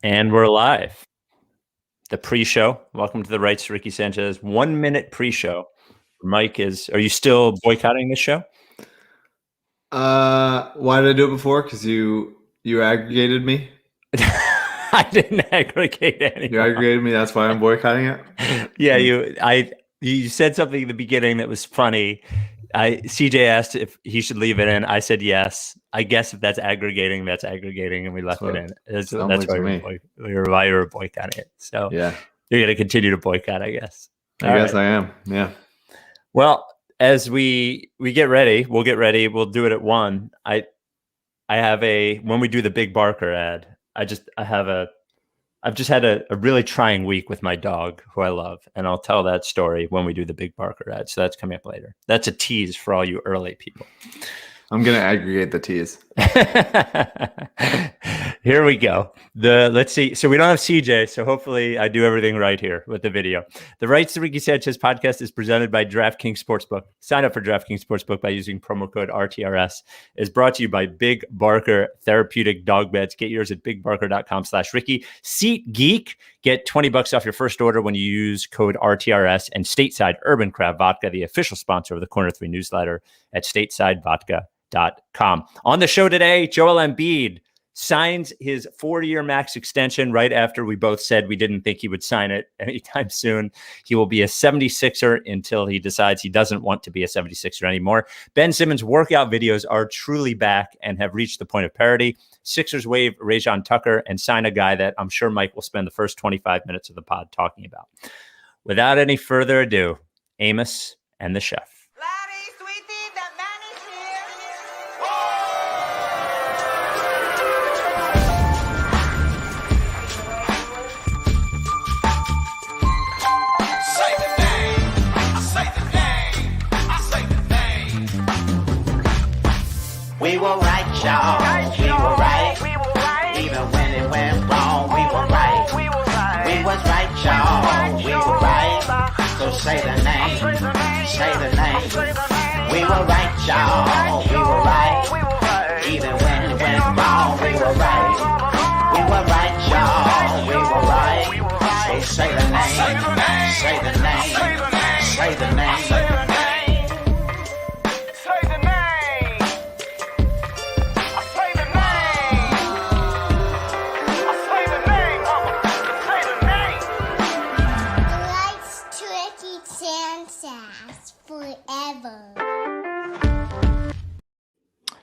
And we're live. The pre-show. Welcome to the Rights to Ricky Sanchez 1 minute pre-show. Mike are you still boycotting this show? Why did I do it before? Because you aggregated me. I didn't aggregate anyone. You aggregated me. That's why I'm boycotting it. Yeah, you said something in the beginning that was funny. CJ asked if he should leave it in. I said yes. I guess if that's aggregating, and we left it in. That's why we were boycotting it. So yeah, you're going to continue to boycott, I guess. I guess I am. Yeah. Well, as we get ready, we'll get ready. We'll do it at 1. I have when we do the Big Barker ad. I've just had a really trying week with my dog, who I love, and I'll tell that story when we do the Big Barker ad. So that's coming up later. That's a tease for all you early people. I'm going to aggregate the tease. Here we go. Let's see. So we don't have CJ, so hopefully I do everything right here with the video. The Rights to Ricky Sanchez podcast is presented by DraftKings Sportsbook. Sign up for DraftKings Sportsbook by using promo code RTRS. It's brought to you by Big Barker Therapeutic Dog Beds. Get yours at bigbarker.com/Ricky. SeatGeek. Get $20 off your first order when you use code RTRS. And Stateside Urban Craft Vodka, the official sponsor of the Corner 3 newsletter at statesidevodka.com. On the show today, Joel Embiid signs his 4-year max extension right after we both said we didn't think he would sign it anytime soon. He will be a 76er until he decides he doesn't want to be a 76er anymore. Ben Simmons' workout videos are truly back and have reached the point of parity. Sixers waive Rayjon Tucker and sign a guy that I'm sure Mike will spend the first 25 minutes of the pod talking about. Without any further ado, Amos and the chef. We were right, y'all. We were right. Even when it went wrong, we were right. We was right, y'all. We were right. So say the name. Say the name. We were right, y'all. We were right. Even when it went wrong, we were right. We were right, y'all. We were right. So say the name. Say the name. Say the name.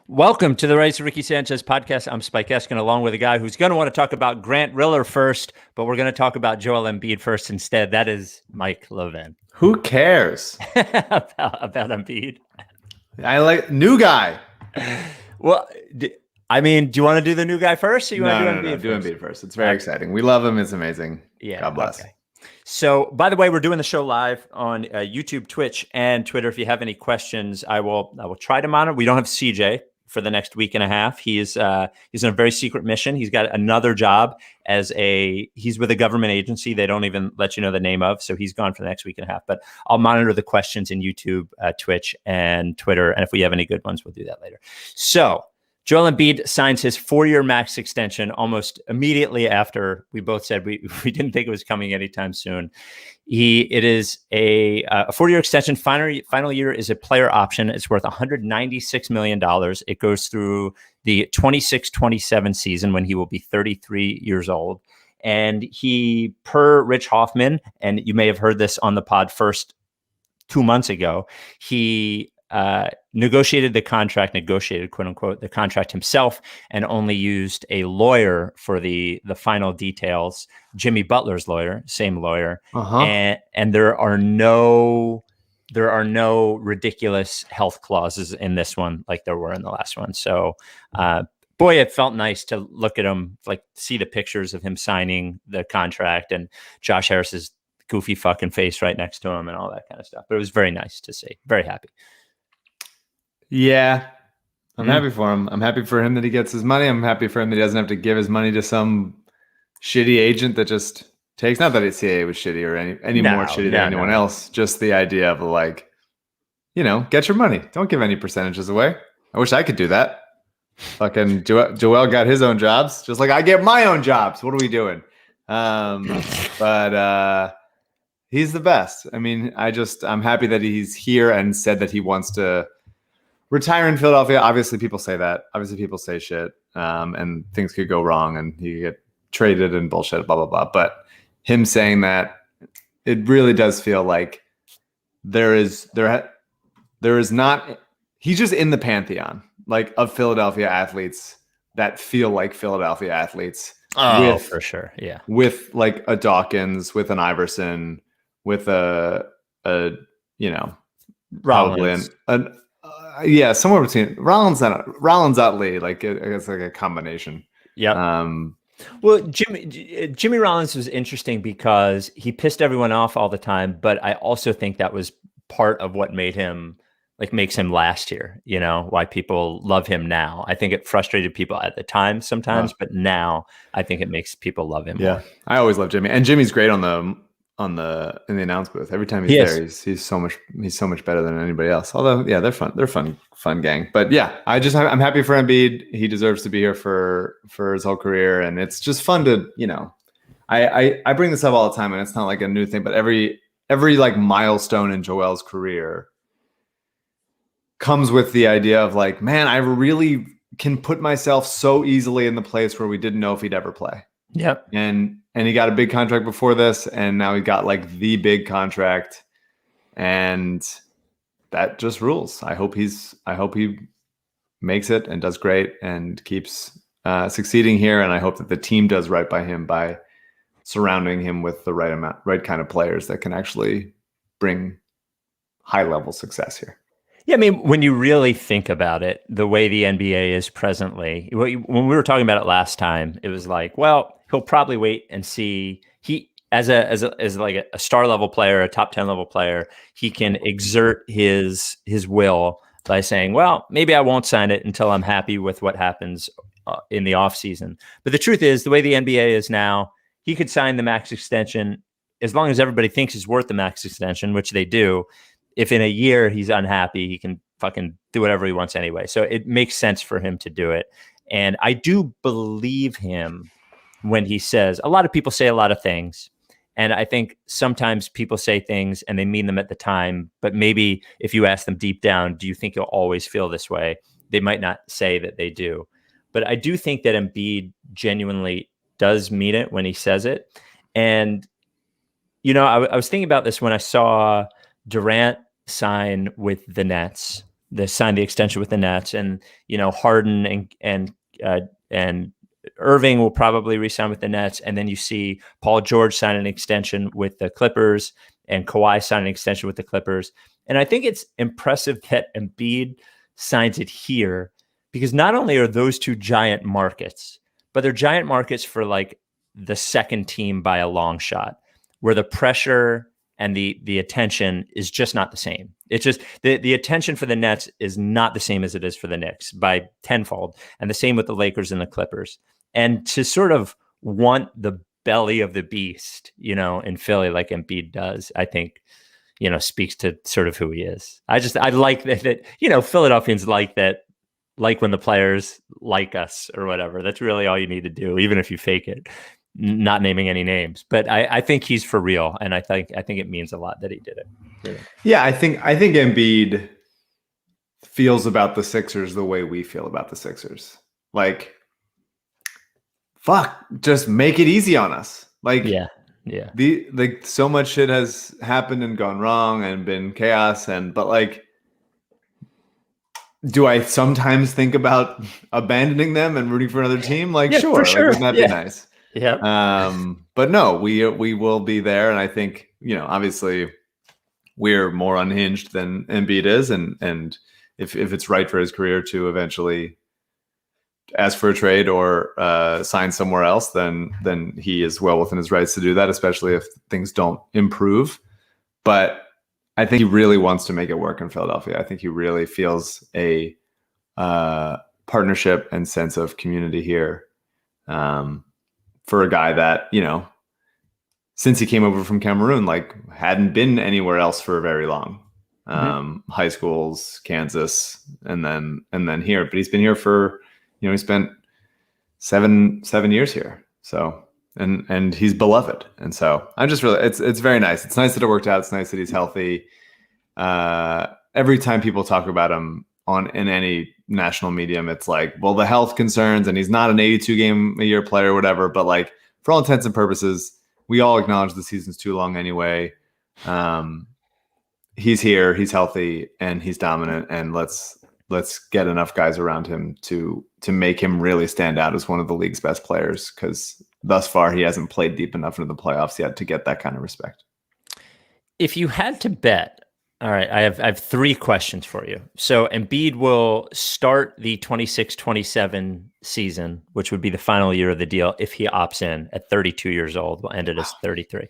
Welcome to the Rights to Ricky Sanchez podcast. I'm Spike Eskin, along with a guy who's going to want to talk about Grant Riller first, but we're going to talk about Joel Embiid first instead. That is Mike Levin. Who cares about Embiid? I like new guy. Well, I mean, do you want to do the new guy first? Or you want to do Embiid first? It's very exciting. We love him. It's amazing. Yeah. God bless. Okay. So, by the way, we're doing the show live on YouTube, Twitch, and Twitter. If you have any questions, I will try to monitor. We don't have CJ for the next week and a half. He's on a very secret mission. He's got another job he's with a government agency they don't even let you know the name of. So he's gone for the next week and a half. But I'll monitor the questions in YouTube, Twitch, and Twitter. And if we have any good ones, we'll do that later. So Joel Embiid signs his 4-year max extension almost immediately after we both said we didn't think it was coming anytime soon. It is a 4-year extension. Final year is a player option. It's worth $196 million. It goes through the 26-27 season when he will be 33 years old. And he, per Rich Hoffman, and you may have heard this on the pod first 2 months ago, he negotiated, quote unquote, the contract himself and only used a lawyer for the final details. Jimmy Butler's lawyer, same lawyer. And there are no ridiculous health clauses in this one like there were in the last one. So, boy, it felt nice to look at him, like see the pictures of him signing the contract and Josh Harris's goofy fucking face right next to him and all that kind of stuff. But it was very nice to see. Very happy. Yeah, I'm happy for him. I'm happy for him that he gets his money. I'm happy for him that he doesn't have to give his money to some shitty agent that just takes. Not that CAA was shitty or any more shitty than anyone else. Just the idea of like, get your money. Don't give any percentages away. I wish I could do that. Fucking Joel got his own jobs, just like I get my own jobs. What are we doing? But he's the best. I mean, I'm happy that he's here and said that he wants to retire in Philadelphia. Obviously, people say that. Obviously, people say shit, and things could go wrong, and he could get traded and bullshit, blah blah blah. But him saying that, it really does feel like there is not. He's just in the pantheon, like, of Philadelphia athletes that feel like Philadelphia athletes. Oh, for sure, yeah. With like a Dawkins, with an Iverson, with a Rollins. Yeah, somewhere between Rollins Utley, like it's like a combination. Yeah. Well, Jimmy Rollins was interesting because he pissed everyone off all the time, but I also think that was part of what makes him last here. You know, why people love him now. I think it frustrated people at the time sometimes, but now I think it makes people love him more. I always love Jimmy, and Jimmy's great in the announce booth. Every time he's there, he's so much better than anybody else. Although, yeah, they're fun gang. But yeah, I'm happy for Embiid. He deserves to be here for his whole career, and it's just fun to, I bring this up all the time, and it's not like a new thing, but every like milestone in Joel's career comes with the idea of like, man, I really can put myself so easily in the place where we didn't know if he'd ever play. Yep. And he got a big contract before this, and now he got like the big contract, and that just rules. I hope he makes it and does great and keeps succeeding here. And I hope that the team does right by him by surrounding him with the right kind of players that can actually bring high level success here. Yeah, I mean, when you really think about it, the way the NBA is presently, when we were talking about it last time, it was like, well, he'll probably wait and see. He, as like a star level player, a top 10 level player, he can exert his will by saying, well, maybe I won't sign it until I'm happy with what happens in the off season. But the truth is, the way the NBA is now, he could sign the max extension as long as everybody thinks he's worth the max extension, which they do. If in a year he's unhappy, he can fucking do whatever he wants anyway. So it makes sense for him to do it. And I do believe him when he says, a lot of people say a lot of things. And I think sometimes people say things and they mean them at the time, but maybe if you ask them deep down, do you think you'll always feel this way? They might not say that they do. But I do think that Embiid genuinely does mean it when he says it. And, I was thinking about this when I saw Durant sign with the Nets. They signed the extension with the Nets, and Harden and Irving will probably re-sign with the Nets, and then you see Paul George sign an extension with the Clippers, and Kawhi sign an extension with the Clippers. And I think it's impressive that Embiid signs it here, because not only are those two giant markets, but they're giant markets for like the second team by a long shot, where the pressure and the attention is just not the same. It's just the attention for the Nets is not the same as it is for the Knicks by tenfold. And the same with the Lakers and the Clippers. And to sort of want the belly of the beast, in Philly like Embiid does, I think, speaks to sort of who he is. I like that Philadelphians like that, like when the players like us or whatever. That's really all you need to do, even if you fake it. Not naming any names, but I think he's for real, and I think it means a lot that he did it. Really. Yeah, I think Embiid feels about the Sixers the way we feel about the Sixers. Like, fuck, just make it easy on us. Like, yeah. So much shit has happened and gone wrong and been chaos, but like, do I sometimes think about abandoning them and rooting for another team? Like, sure. For sure. Like, wouldn't that be nice? Yeah. But no, we will be there. And I think, obviously we're more unhinged than Embiid is. And if it's right for his career to eventually ask for a trade or sign somewhere else, then he is well within his rights to do that, especially if things don't improve. But I think he really wants to make it work in Philadelphia. I think he really feels a partnership and sense of community here. For a guy that, since he came over from Cameroon, like hadn't been anywhere else for very long. High schools, Kansas, and then here. But he's been here for he spent seven years here. So, and he's beloved. And so I'm just really, it's very nice. It's nice that it worked out. It's nice that he's healthy. Every time people talk about him in any national medium, it's like, well, the health concerns, and he's not an 82 game a year player or whatever, but like for all intents and purposes, we all acknowledge the season's too long anyway. He's here, he's healthy, and he's dominant, and let's get enough guys around him to make him really stand out as one of the league's best players, because thus far he hasn't played deep enough into the playoffs yet to get that kind of respect. If you had to bet, all right, I have 3 questions for you. So Embiid will start the 26-27 season, which would be the final year of the deal if he opts in at 32 years old. We'll end it as 33.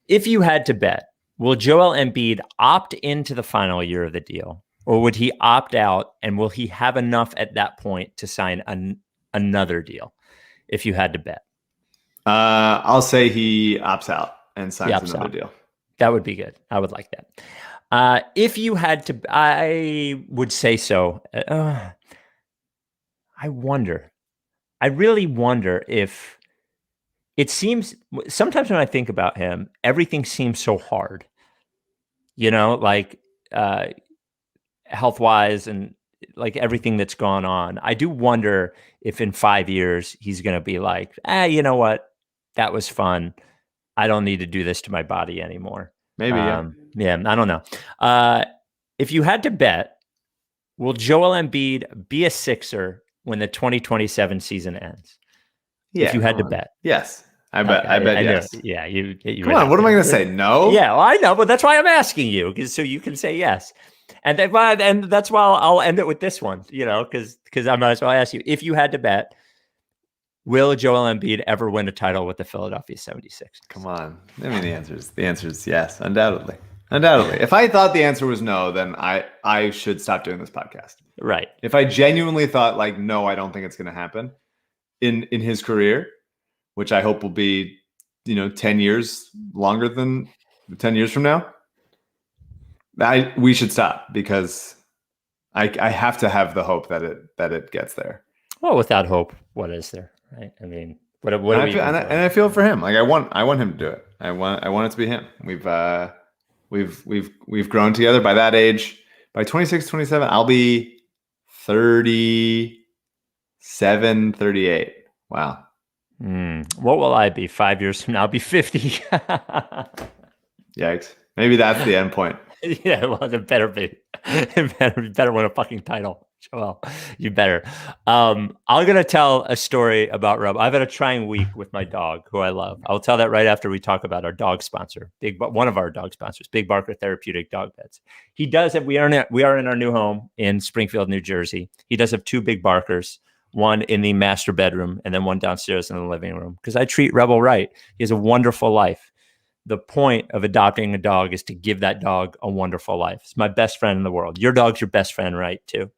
If you had to bet, will Joel Embiid opt into the final year of the deal, or would he opt out, and will he have enough at that point to sign another deal if you had to bet? I'll say he opts out and signs another deal. That would be good. I would like that. If you had to, I would say so. I really wonder if it seems, sometimes when I think about him, everything seems so hard, like health-wise and like everything that's gone on. I do wonder if in 5 years he's going to be like, you know what? That was fun. I don't need to do this to my body anymore. Maybe, yeah, I don't know. If you had to bet, will Joel Embiid be a Sixer when the 2027 season ends? Yeah. If you had to bet. Yes. I bet yes. Yeah, you come on, what am I going to say? No? Yeah, well, I know, but that's why I'm asking you, so you can say yes. And that's why I'll end it with this one, because I might as well ask you, if you had to bet, will Joel Embiid ever win a title with the Philadelphia 76ers? Come on. I mean, the answer is yes, undoubtedly. If I thought the answer was no, then I should stop doing this podcast. Right. If I genuinely thought like, no, I don't think it's going to happen in his career, which I hope will be, 10 years longer than 10 years from now, we should stop, because I have to have the hope that it gets there. Well, without hope, what is there? Right. I mean, what I feel for him. Like I want him to do it. I want it to be him. We've grown together. By that age, by 26, 27, I'll be 37, 38. Wow. What will I be 5 years from now? I'll be 50. Yikes. Maybe that's the end point. Yeah, well, it better be. You better win a fucking title. Well, you better. I'm going to tell a story about Rob. I've had a trying week with my dog, who I love. I'll tell that right after we talk about our dog sponsor, one of our dog sponsors, Big Barker Therapeutic Dog Beds. He does have, we are in our new home in Springfield, New Jersey. He does have 2 Big Barkers, one in the master bedroom and then one downstairs in the living room, because I treat Rebel right. He has a wonderful life. The point of adopting a dog is to give that dog a wonderful life. It's my best friend in the world. Your dog's your best friend, right, too?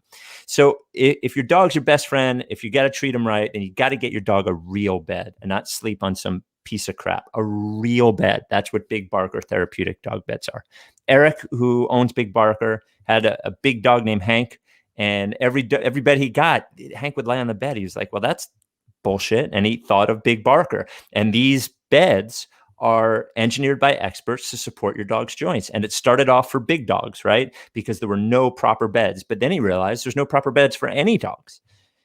So if your dog's your best friend, if you got to treat him right, then you got to get your dog a real bed and not sleep on some piece of crap. A real bed. That's what Big Barker Therapeutic Dog Beds are. Eric, who owns Big Barker, had a big dog named Hank, and every bed he got, Hank would lay on the bed. He was like, well, that's bullshit. And he thought of Big Barker. And these beds are engineered by experts to support your dog's joints. And it started off for big dogs, right? Because there were no proper beds. But then he realized there's no proper beds for any dogs.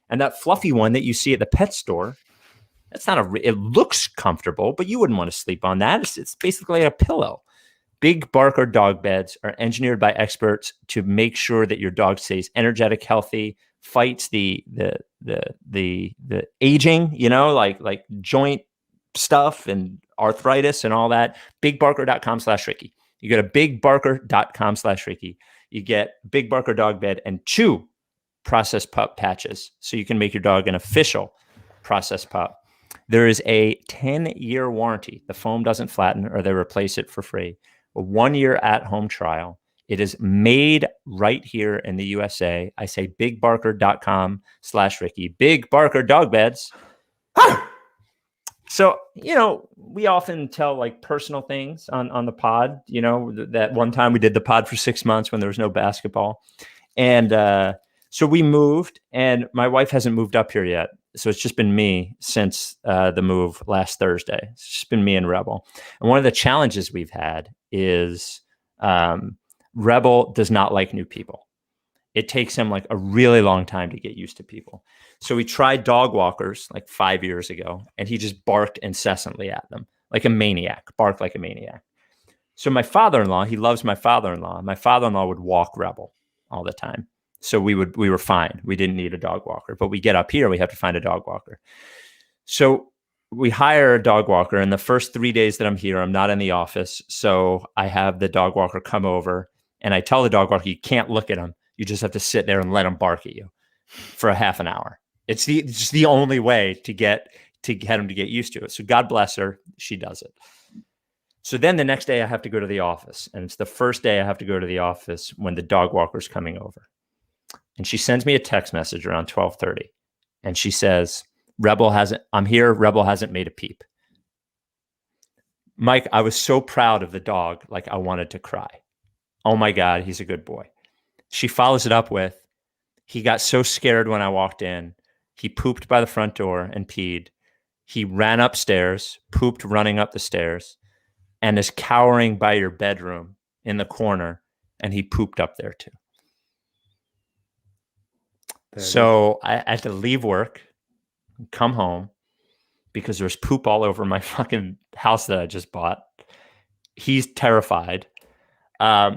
And that fluffy one that you see at the pet store, that's not it looks comfortable, but you wouldn't want to sleep on that. It's basically a pillow. Big Barker dog beds are engineered by experts to make sure that your dog stays energetic, healthy, fights the aging, like joint stuff and arthritis and all that. BigBarker.com/Ricky. You go to BigBarker.com/Ricky. You get Big Barker dog bed and 2 processed pup patches, so you can make your dog an official processed pup. There is a 10-year warranty. The foam doesn't flatten, or they replace it for free. A 1-year at-home trial. It is made right here in the USA. I say BigBarker.com/Ricky. Big Barker dog beds. So, we often tell like personal things on the pod, that one time we did the pod for 6 months when there was no basketball. And So we moved, and my wife hasn't moved up here yet. So it's just been me since the move last Thursday. It's just been me and Rebel. And one of the challenges we've had is Rebel does not like new people. It takes him like a really long time to get used to people. So we tried dog walkers like 5 years ago, and he just barked incessantly at them like a maniac, barked like a maniac. So my father-in-law, he loves my father-in-law. My father-in-law would walk Rebel all the time. So we were fine. We didn't need a dog walker, but we get up here, we have to find a dog walker. So we hire a dog walker, and the first 3 days that I'm here, I'm not in the office. So I have the dog walker come over, and I tell the dog walker, you can't look at him. You just have to sit there and let him bark at you for a half an hour. It's just the only way to get him to get used to it. So God bless her. She does it. So then the next day I have to go to the office, and it's the first day I have to go to the office when the dog walker's coming over. And she sends me a text message around 12:30, and she says, I'm here. Rebel hasn't made a peep. Mike, I was so proud of the dog. Like I wanted to cry. Oh my God, he's a good boy. She follows it up with, he got so scared when I walked in. He pooped by the front door and peed. He ran upstairs, pooped running up the stairs, and is cowering by your bedroom in the corner, and he pooped up there too. So I had to leave work, come home, because there's poop all over my fucking house that I just bought. He's terrified.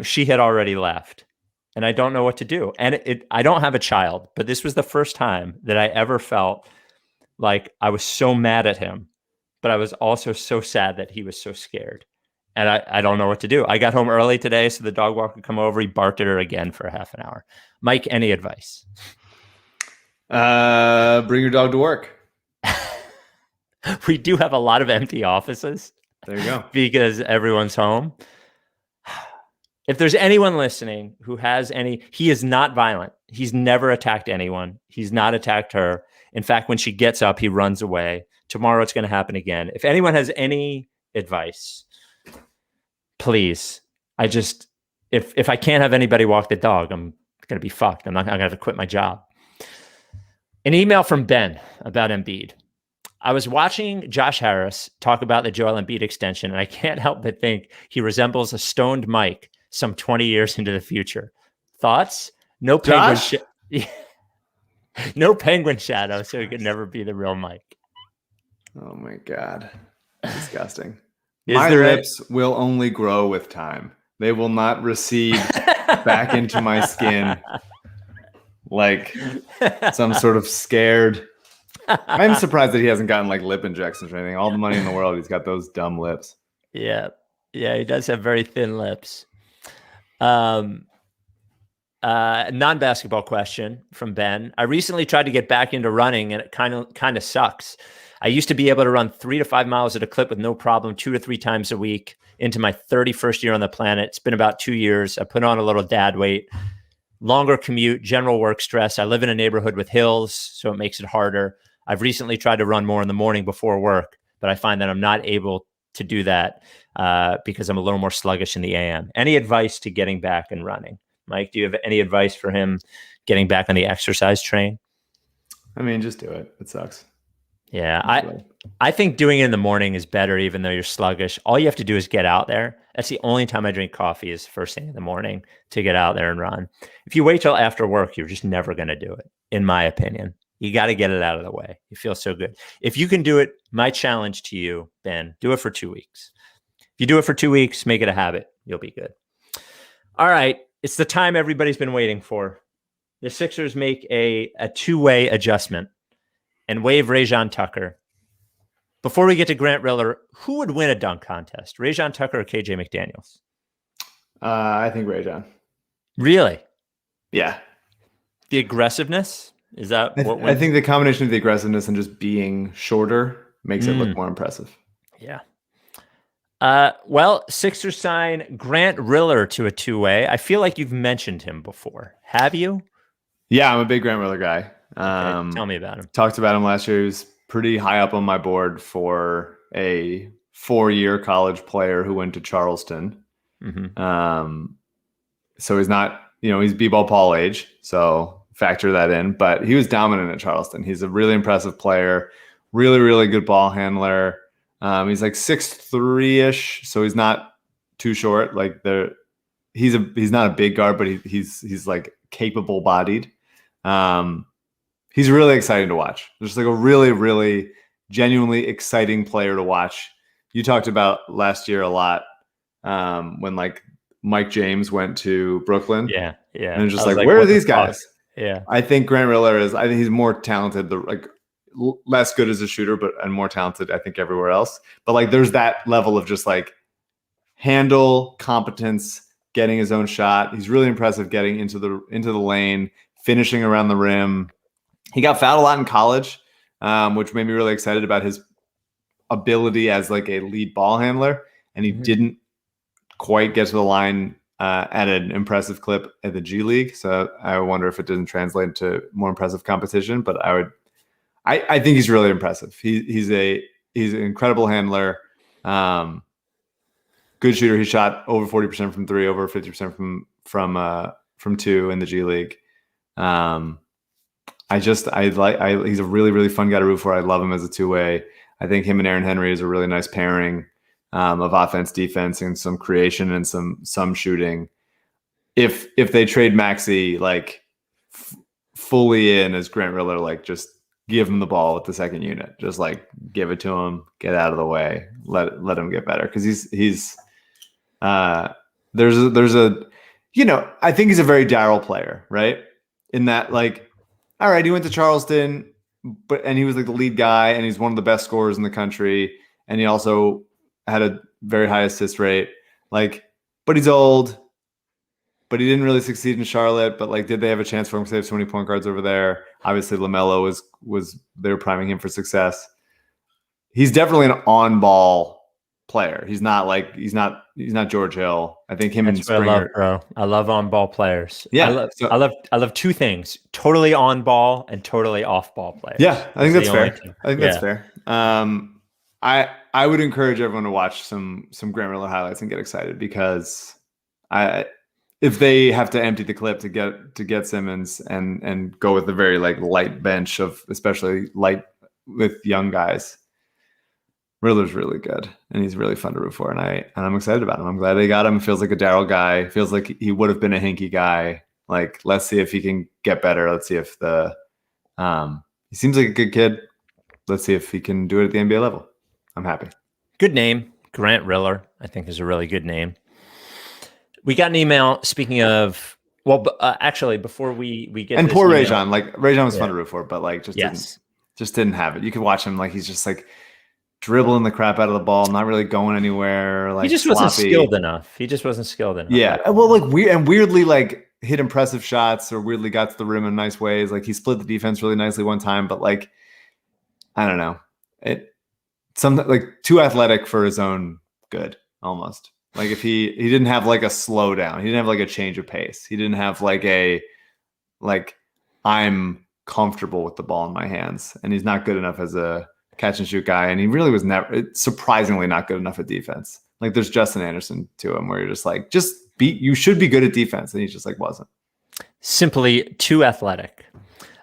She had already left, and I don't know what to do. And I don't have a child, but this was the first time that I ever felt like I was so mad at him, but I was also so sad that he was so scared. And I don't know what to do. I got home early today, so the dog walker could come over. He barked at her again for a half an hour. Mike, any advice? Bring your dog to work. We do have a lot of empty offices. There you go. Because everyone's home. If there's anyone listening who has he is not violent. He's never attacked anyone. He's not attacked her. In fact, when she gets up, he runs away. Tomorrow it's going to happen again. If anyone has any advice, please. If I can't have anybody walk the dog, I'm going to be fucked. I'm going to have to quit my job. An email from Ben about Embiid. I was watching Josh Harris talk about the Joel Embiid extension, and I can't help but think he resembles a stoned Mike some 20 years into the future. Thoughts? No penguin, no penguin shadow, so he could never be the real Mike. Oh my God. Disgusting. Is my there lips will only grow with time. They will not recede back into my skin like some sort of scared. I'm surprised that he hasn't gotten like lip injections or anything. All the money in the world, he's got those dumb lips. Yeah, he does have very thin lips. Non-basketball question from Ben. I recently tried to get back into running, and it kind of sucks. I used to be able to run 3 to 5 miles at a clip with no problem 2 to 3 times a week into my 31st year on the planet. It's been about 2 years. I put on a little dad weight, longer commute, general work stress. I live in a neighborhood with hills, so it makes it harder. I've recently tried to run more in the morning before work, but I find that I'm not able to do that because I'm a little more sluggish in the AM. Any advice to getting back and running? Mike, do you have any advice for him getting back on the exercise train? I mean, just do it. It sucks. Yeah, I think doing it in the morning is better, even though you're sluggish. All you have to do is get out there. That's the only time I drink coffee is first thing in the morning to get out there and run. If you wait till after work, you're just never going to do it, in my opinion. You got to get it out of the way. You feel so good. If you can do it, my challenge to you, Ben, do it for 2 weeks. If you do it for 2 weeks, make it a habit. You'll be good. All right. It's the time everybody's been waiting for. The Sixers make a two-way adjustment and waive Rayjon Tucker. Before we get to Grant Riller, who would win a dunk contest? Rajon Tucker or KJ McDaniels? I think Rayjon. Really? Yeah. The aggressiveness? Is that what I think the combination of the aggressiveness and just being shorter makes it look more impressive. Yeah. Well, Sixers sign Grant Riller to a two-way. I feel like you've mentioned him before. Have you? Yeah, I'm a big Grant Riller guy. Okay, tell me about him. Talked about him last year. He was pretty high up on my board for a 4-year college player who went to Charleston. Mm-hmm. So he's not, he's B-ball Paul age. So factor that in, but he was dominant at Charleston. He's a really impressive player, really, really good ball handler. He's like 6'3" so he's not too short. Like he's not a big guard, but he's like capable bodied. He's really exciting to watch. Just like a really, really genuinely exciting player to watch. You talked about last year a lot when like Mike James went to Brooklyn. Yeah. And it's just like, where are these guys? Yeah. I think Grant Riller I think he's more talented, less good as a shooter, and more talented, I think, everywhere else. But like, there's that level of just like handle, competence, getting his own shot. He's really impressive getting into the lane, finishing around the rim. He got fouled a lot in college, which made me really excited about his ability as like a lead ball handler. And he didn't quite get to the line at an impressive clip at the G League. So I wonder if it didn't translate to more impressive competition. But I think he's really impressive. He's an incredible handler. Good shooter. He shot over 40% from three, over 50% from two in the G League. He's a really, really fun guy to root for. I love him as a two-way. I think him and Aaron Henry is a really nice pairing of offense, defense, and some creation and some shooting. If they trade Maxey like fully in as Grant Riller, like just give him the ball with the second unit, just like give it to him, get out of the way, let him get better, because he's there's a I think he's a very Darryl player, right? In that, like, all right, he went to Charleston, and he was like the lead guy, and he's one of the best scorers in the country, and he also had a very high assist rate. Like, but he's old, but he didn't really succeed in Charlotte. But like, did they have a chance for him because they have so many point guards over there? Obviously, LaMelo was they were priming him for success. He's definitely an on-ball player. He's not George Hill. I think him That's and Springer. what I love, bro. I love on-ball players. Yeah, I love two things: totally on-ball and totally off-ball players. Yeah, I think that's fair. That's fair. I would encourage everyone to watch some Grant Riller highlights and get excited, because if they have to empty the clip to get Simmons and go with a very like light bench of especially light with young guys, Riller's really good, and he's really fun to root for, and I'm excited about him. I'm glad they got him. Feels like a Darryl guy. Feels like he would have been a Hinkie guy. Like, let's see if he can get better. Let's see if he seems like a good kid. Let's see if he can do it at the NBA level. I'm happy. Good name, Grant Riller. I think is a really good name. We got an email. Speaking of, actually, before we get and this poor email, Rayjon. Like, Rayjon was fun to root for, but like just didn't have it. You could watch him, like, he's just like dribbling the crap out of the ball, not really going anywhere. Like, he just wasn't skilled enough. Yeah, well, like weirdly, like, hit impressive shots, or weirdly got to the rim in nice ways. Like, he split the defense really nicely one time, but like, I don't know, something like too athletic for his own good, almost. Like, if he didn't have like a slowdown, he didn't have like a change of pace, he didn't have like I'm comfortable with the ball in my hands, and he's not good enough as a catch and shoot guy, and he really was surprisingly not good enough at defense. Like, there's Justin Anderson to him, where you're just like, you should be good at defense, and he just like wasn't. Simply too athletic.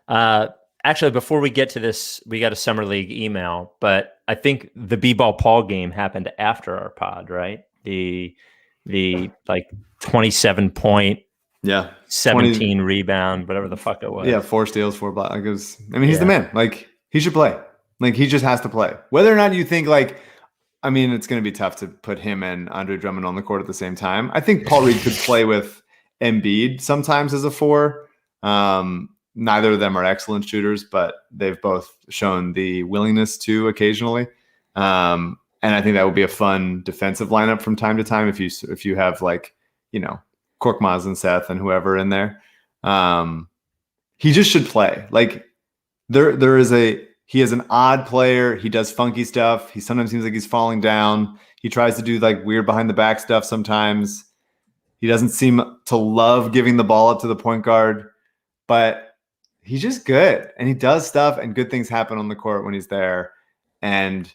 Actually, before we get to this, we got a summer league email, but I think the B-ball Paul game happened after our pod, right? The like 27 point, 17 rebound, whatever the fuck it was. Yeah, 4 steals, 4 blocks. Like, it was. I mean, he's the man. Like, he should play. Like, he just has to play. Whether or not you think, like, I mean, it's going to be tough to put him and Andre Drummond on the court at the same time. I think Paul Reed could play with Embiid sometimes as a 4. Neither of them are excellent shooters, but they've both shown the willingness to occasionally. And I think that would be a fun defensive lineup from time to time if you have, like, Korkmaz and Seth and whoever in there. He just should play. Like, he is an odd player. He does funky stuff. He sometimes seems like he's falling down. He tries to do like weird behind the back stuff sometimes. He doesn't seem to love giving the ball up to the point guard, but he's just good, and he does stuff, and good things happen on the court when he's there, and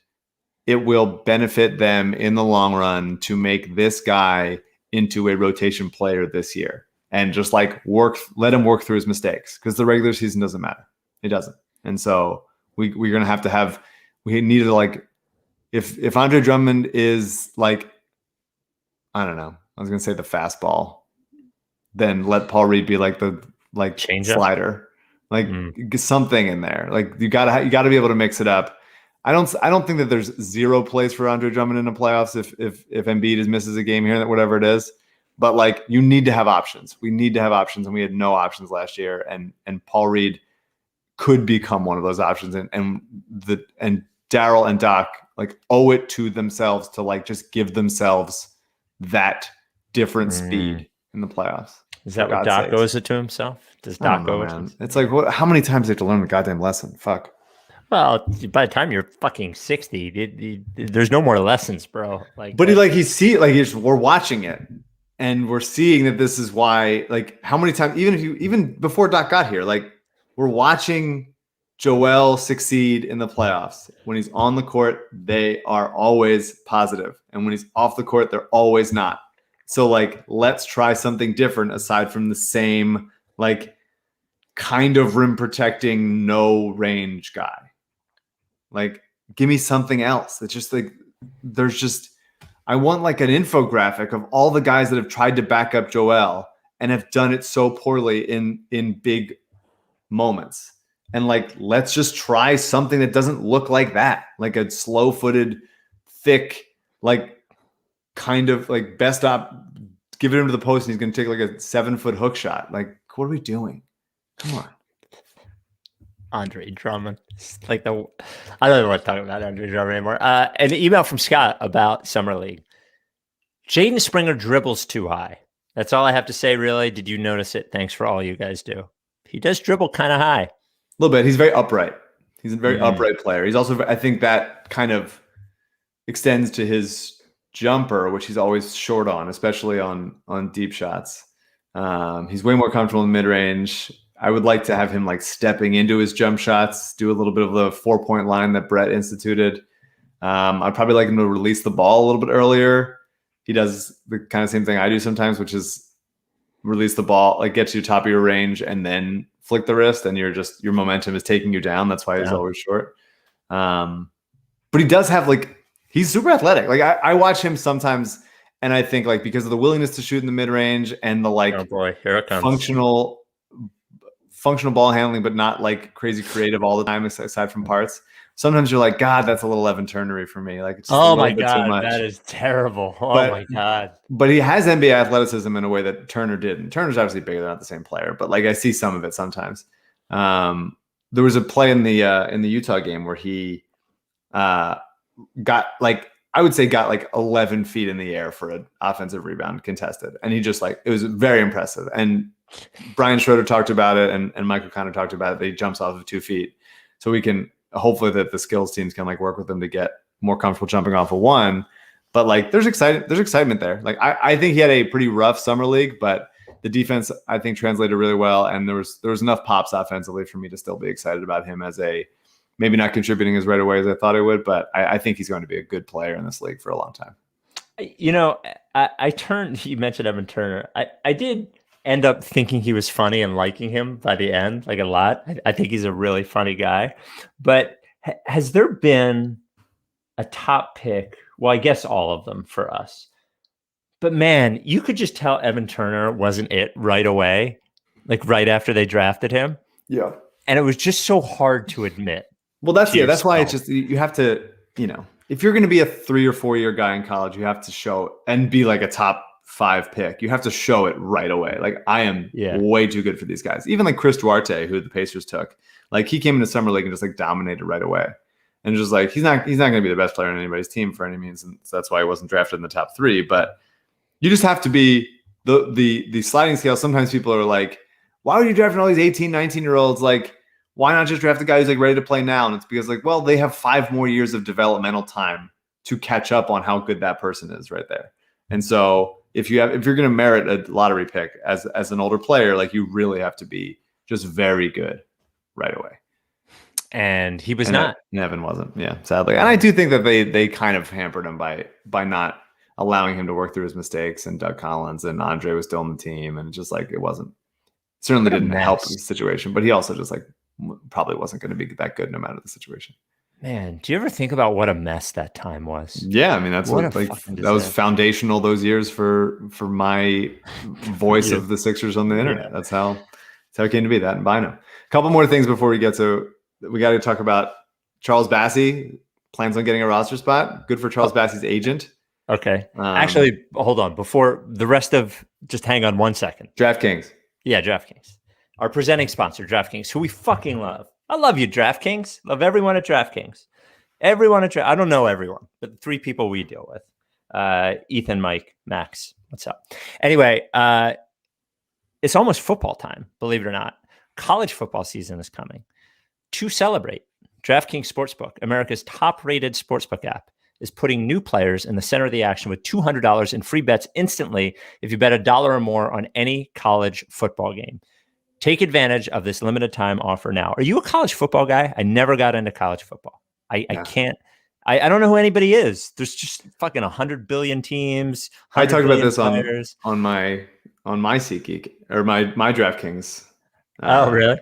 it will benefit them in the long run to make this guy into a rotation player this year. and just like let him work through his mistakes, because the regular season doesn't matter. It doesn't. And so we're going to we need to like, if Andre Drummond is like, I don't know, I was going to say the fastball, then let Paul Reed be like the change slider, like something in there. Like you gotta be able to mix it up. I don't think that there's zero place for Andre Drummond in the playoffs if Embiid misses a game here, whatever it is. But like you need to have options. We need to have options, and we had no options last year. And Paul Reed could become one of those options. And Daryl and Doc like owe it to themselves to like just give themselves that different speed in the playoffs. Is that what Doc owes it to himself? Does Doc owe it to himself? It's like, how many times do you have to learn the goddamn lesson? Fuck. Well, by the time you're fucking 60, there's no more lessons, bro. Like, but we're watching it, and we're seeing that this is why. Like, how many times? Even before Doc got here, like we're watching Joel succeed in the playoffs. When he's on the court, they are always positive, and when he's off the court, they're always not. So like, let's try something different aside from the same like kind of rim protecting, no range guy. Like, give me something else. It's just like, I want like an infographic of all the guys that have tried to back up Joel and have done it so poorly in big moments. And like, let's just try something that doesn't look like that. Like a slow footed, thick, like kind of like best op, give it him to the post and he's going to take like a 7-foot hook shot. Like, what are we doing? Come on. Andre Drummond. I don't even want to talk about Andre Drummond anymore. An email from Scott about Summer League. Jaden Springer dribbles too high. That's all I have to say, really. Did you notice it? Thanks for all you guys do. He does dribble kind of high. A little bit. He's very upright. He's a very upright player. He's also, I think that kind of extends to his jumper, which he's always short on, especially on deep shots. He's way more comfortable in mid-range. I would like to have him like stepping into his jump shots, do a little bit of the 4-point line that Brett instituted. I'd probably like him to release the ball a little bit earlier. He does the kind of same thing I do sometimes, which is release the ball, like get to the top of your range and then flick the wrist, and your momentum is taking you down. That's why he's always short. But he does have he's super athletic. Like I watch him sometimes and I think like because of the willingness to shoot in the mid range and the oh boy, here it comes. Functional ball handling, but not like crazy creative all the time, aside from parts. Sometimes you're like, God, that's a little Evan Turner-y for me. Like, it's just oh my God, that is terrible. My God. But he has NBA athleticism in a way that Turner didn't. Turner's obviously bigger, they're not the same player, but like I see some of it sometimes. There was a play in the Utah game where he got like 11 feet in the air for an offensive rebound contested. And he just it was very impressive. And Brian Schroeder talked about it, and Michael Connor talked about it. That he jumps off of 2 feet. So we can hopefully that the skills teams can work with him to get more comfortable jumping off of 1. But there's excitement there. Like I think he had a pretty rough summer league, but the defense I think translated really well. And there was enough pops offensively for me to still be excited about him as a maybe not contributing as right away as I thought he would, but I think he's going to be a good player in this league for a long time. You mentioned Evan Turner. I did end up thinking he was funny and liking him by the end, a lot. I think he's a really funny guy. But has there been a top pick? Well, I guess all of them for us. But man, you could just tell Evan Turner wasn't it right away, right after they drafted him. Yeah. And it was just so hard to admit. Well, that's why it's just, you have to, if you're going to be a 3 or 4 year guy in college, you have to show and be a top 5 pick. You have to show it right away. I am way too good for these guys. Even Chris Duarte, who the Pacers took, he came into summer league and just dominated right away. And just he's not going to be the best player on anybody's team for any means. And so that's why he wasn't drafted in the top 3. But you just have to be the sliding scale. Sometimes people are like, why would you draft all these 18, 19-year-olds? Why not just draft the guy who's ready to play now? And it's because they have 5 more years of developmental time to catch up on how good that person is right there. And so if you're going to merit a lottery pick as an older player, you really have to be just very good right away. And he was not. Nevin wasn't, sadly. And I do think that they kind of hampered him by not allowing him to work through his mistakes, and Doug Collins and Andre was still on the team, and just like certainly didn't help the situation, but he also just like probably wasn't going to be that good no matter the situation. Man, do you ever think about what a mess that time was? Yeah, I mean that was foundational those years for my voice of the Sixers on the internet. Yeah. That's how it came to be, that and Bynum. A couple more things before we get to, we got to talk about Charles Bassey plans on getting a roster spot. Good for Charles Bassey's agent. Okay. Actually, hold on. Before the rest of, just hang on 1 second. DraftKings. Yeah, DraftKings. Our presenting sponsor, DraftKings, who we fucking love. I love you, DraftKings. Love everyone at DraftKings. Everyone at I don't know everyone, but the 3 people we deal with. Ethan, Mike, Max. What's up? Anyway, it's almost football time, believe it or not. College football season is coming. To celebrate, DraftKings Sportsbook, America's top-rated sportsbook app, is putting new players in the center of the action with $200 in free bets instantly if you bet $1 or more on any college football game. Take advantage of this limited time offer now. Are you a college football guy? I never got into college football. I can't. I don't know who anybody is. There's just fucking 100 billion teams. I talked about this on my SeatGeek or my DraftKings. Oh, really?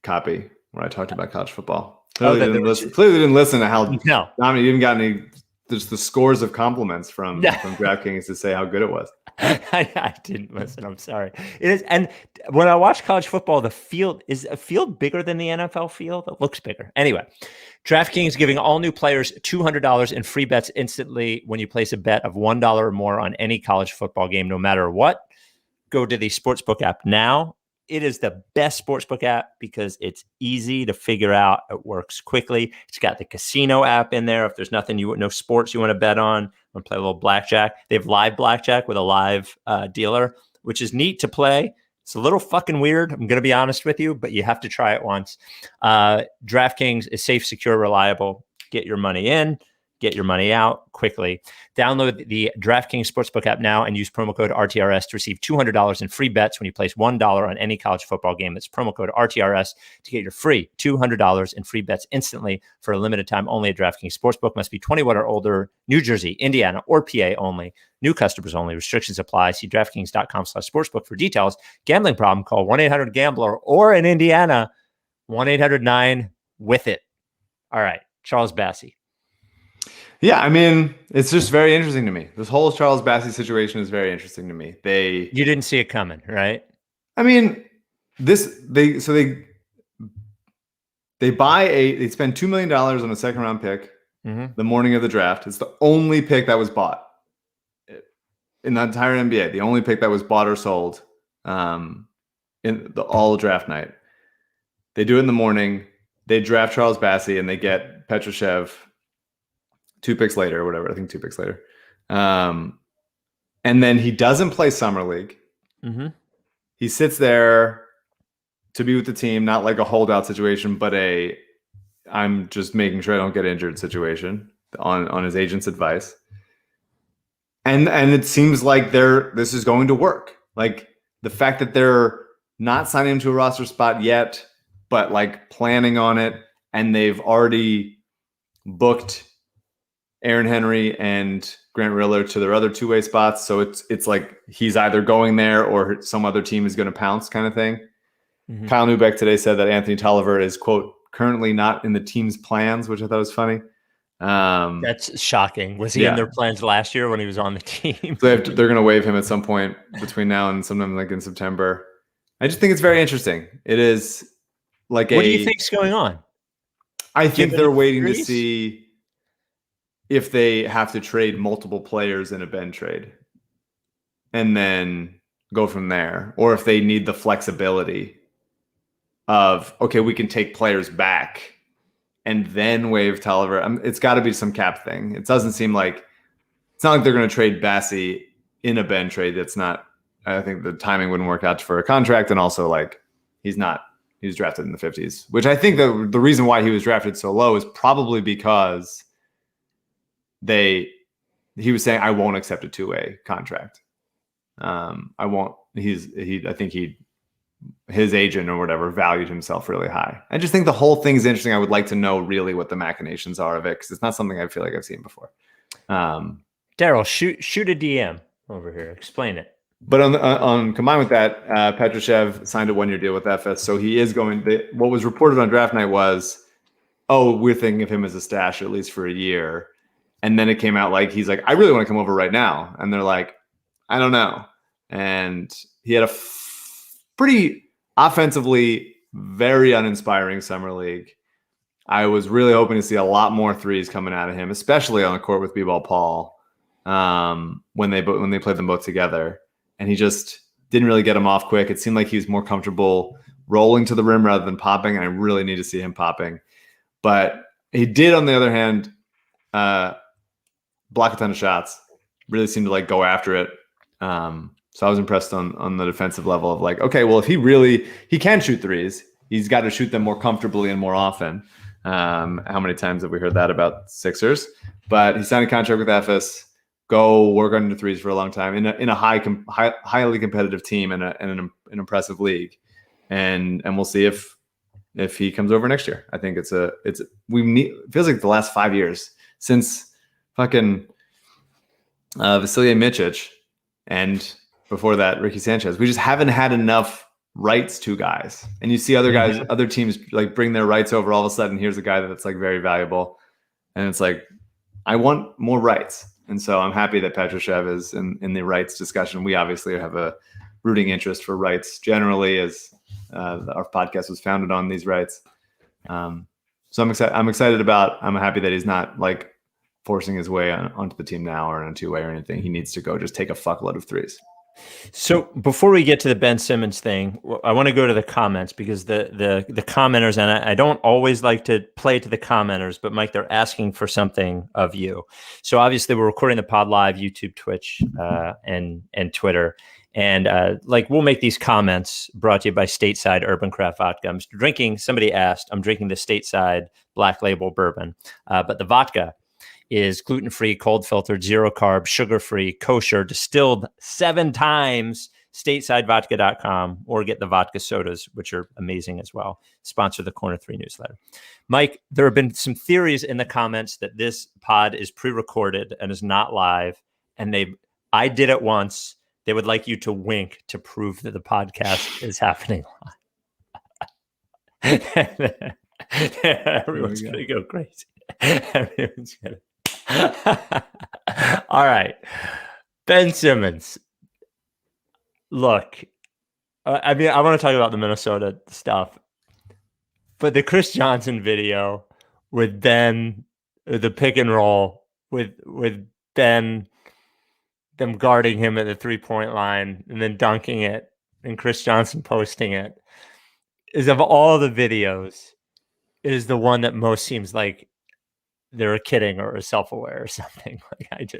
Copy where I talked about college football. Clearly didn't listen to how. No, I mean, you even got any. There's the scores of compliments from DraftKings to say how good it was. I didn't listen. I'm sorry. It is, and when I watch college football, the field is a field bigger than the NFL field. It looks bigger. Anyway, DraftKings giving all new players $200 in free bets instantly when you place a bet of $1 or more on any college football game, no matter what. Go to the Sportsbook app now. It is the best sportsbook app because it's easy to figure out. It works quickly. It's got the casino app in there. If there's no sports you want to bet on, want to play a little blackjack. They have live blackjack with a live dealer, which is neat to play. It's a little fucking weird. I'm going to be honest with you, but you have to try it once. DraftKings is safe, secure, reliable. Get your money in. Get your money out quickly. Download the DraftKings Sportsbook app now and use promo code RTRS to receive $200 in free bets when you place $1 on any college football game. That's promo code RTRS to get your free $200 in free bets instantly for a limited time only at DraftKings Sportsbook. Must be 21 or older, New Jersey, Indiana, or PA only. New customers only. Restrictions apply. See DraftKings.com/sportsbook for details. Gambling problem? Call 1-800-GAMBLER or in Indiana, 1-800-9-WITH-IT. All right, Charles Bassey. Yeah, I mean, it's just very interesting to me. This whole Charles Bassey situation is very interesting to me. You didn't see it coming, right? I mean, they spend $2 million on a second round pick the morning of the draft. It's the only pick that was bought in the entire NBA. The only pick that was bought or sold in all draft night. They do it in the morning. They draft Charles Bassey and they get Petrushev 2 picks later or whatever. I think 2 picks later. And then he doesn't play Summer League. Mm-hmm. He sits there to be with the team, not like a holdout situation, but I'm just making sure I don't get injured situation on his agent's advice. And it seems like this is going to work. Like the fact that they're not signing him to a roster spot yet, but like planning on it, and they've already booked Aaron Henry and Grant Riller to their other two-way spots. So it's like he's either going there or some other team is going to pounce kind of thing. Mm-hmm. Kyle Neubeck today said that Anthony Tolliver is, quote, currently not in the team's plans, which I thought was funny. That's shocking. Was he in their plans last year when he was on the team? So they're going to waive him at some point between now and sometime like in September. I just think it's very interesting. It is like what do you think's going on? I think they're waiting to see if they have to trade multiple players in a Ben trade and then go from there, or if they need the flexibility of, okay, we can take players back and then waive Tolliver. It's got to be some cap thing. It doesn't seem like it's not like they're going to trade Bassey in a Ben trade. That's not, I think the timing wouldn't work out for a contract. And also like, he was drafted in the 50s, which I think the reason why he was drafted so low is probably because he was saying, I won't accept a two-way contract. I won't, I think his agent or whatever valued himself really high. I just think the whole thing is interesting. I would like to know really what the machinations are of it, because it's not something I feel like I've seen before. Daryl, shoot a DM over here. Explain it. But on combined with that, Petrushev signed a 1-year deal with Efes, so he is going. What was reported on draft night was, we're thinking of him as a stash at least for a year, and then it came out like he's like, I really want to come over right now, and they're like, I don't know. And he had a pretty offensively very uninspiring summer league. I was really hoping to see a lot more threes coming out of him, especially on the court with B-Ball Paul when they played them both together. And he just didn't really get him off quick. It seemed like he was more comfortable rolling to the rim rather than popping. And I really need to see him popping. But he did, on the other hand, block a ton of shots. Really seemed to like go after it. So I was impressed on the defensive level of like, okay, well, if he can shoot threes, he's got to shoot them more comfortably and more often. How many times have we heard that about Sixers? But he signed a contract with Efes. Go work on the threes for a long time in a highly competitive team and an impressive league, and we'll see if he comes over next year. I think it feels like the last 5 years since fucking Vasilije Micic, and before that Ricky Sanchez, we just haven't had enough rights to guys. And you see other guys, other teams like bring their rights over. All of a sudden, here's a guy that's like very valuable, and it's like, I want more rights. And so I'm happy that Petrushev is in the rights discussion. We obviously have a rooting interest for rights generally, as our podcast was founded on these rights. So I'm excited I'm happy that he's not like forcing his way onto the team now or in a two-way or anything. He needs to go just take a fuckload of threes. So before we get to the Ben Simmons thing, I want to go to the comments, because the commenters, and I don't always like to play to the commenters, but Mike, they're asking for something of you. So obviously we're recording the pod live, YouTube, Twitch, and Twitter. And we'll make these comments brought to you by Stateside Urban Craft Vodka. Somebody asked, I'm drinking the Stateside Black Label Bourbon, but the vodka is gluten-free, cold-filtered, zero-carb, sugar-free, kosher, distilled 7 times, statesidevodka.com, or get the vodka sodas, which are amazing as well. Sponsor the Corner 3 newsletter. Mike, there have been some theories in the comments that this pod is pre-recorded and is not live, and I did it once. They would like you to wink to prove that the podcast is happening live. Everyone's going to go crazy. Everyone's going to. All right. Ben Simmons. Look, I want to talk about the Minnesota stuff, but the Chris Johnson video with Ben, the pick and roll with Ben, them guarding him at the 3-point line and then dunking it, and Chris Johnson posting it, is, of all the videos, is the one that most seems like they're kidding or self-aware or something. Like,